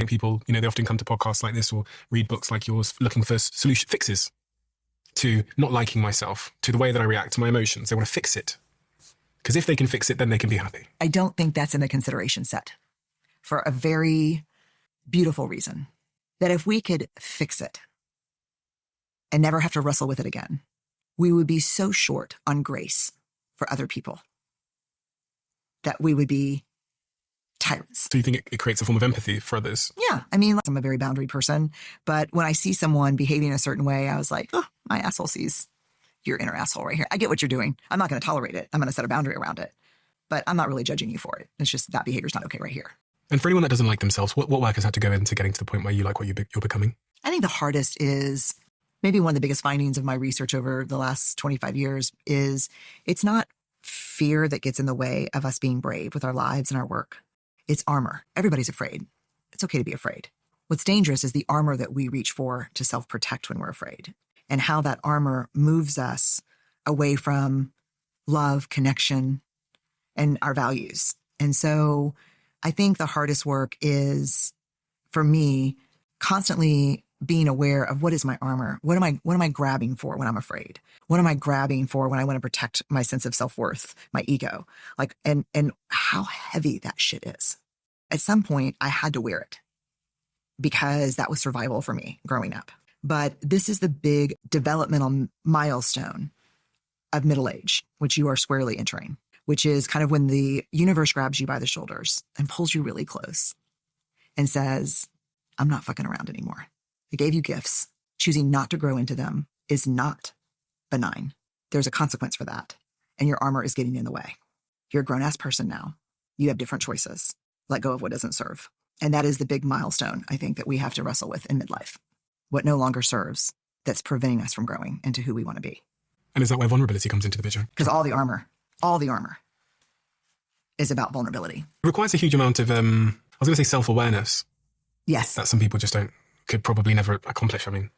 think people, they often come to podcasts like this or read books like yours looking for fixes to not liking myself, to the way that I react to my emotions. They want to fix it. Because if they can fix it, then they can be happy. I don't think that's in the consideration set for a very beautiful reason. That if we could fix it and never have to wrestle with it again, we would be so short on grace for other people that we would be tyrants. So you think it creates a form of empathy for others? Yeah. I mean, I'm a very boundary person, but when I see someone behaving a certain way, I was like, oh, my asshole sees your inner asshole right here. I get what you're doing. I'm not going to tolerate it. I'm going to set a boundary around it, but I'm not really judging you for it. It's just that behavior's not okay right here. And for anyone that doesn't like themselves, what work has had to go into getting to the point where you like what you're becoming? I think the hardest is maybe one of the biggest findings of my research over the last 25 years is it's not fear that gets in the way of us being brave with our lives and our work. It's armor. Everybody's afraid. It's okay to be afraid. What's dangerous is the armor that we reach for to self-protect when we're afraid, and how that armor moves us away from love, connection, and our values. And so I think the hardest work is, for me, constantly being aware of what is my armor? What am I grabbing for when I'm afraid? What am I grabbing for when I want to protect my sense of self-worth, my ego? And how heavy that shit is. At some point, I had to wear it because that was survival for me growing up. But this is the big developmental milestone of middle age, which you are squarely entering, which is kind of when the universe grabs you by the shoulders and pulls you really close and says, I'm not fucking around anymore. I gave you gifts. Choosing not to grow into them is not benign. There's a consequence for that. And your armor is getting in the way. You're a grown-ass person now. You have different choices. Let go of what doesn't serve. And that is the big milestone, I think, that we have to wrestle with in midlife. What no longer serves that's preventing us from growing into who we want to be. And is that where vulnerability comes into the picture? Because all the armor is about vulnerability. It requires a huge amount of, I was going to say self-awareness. Yes. That some people just could probably never accomplish. I mean,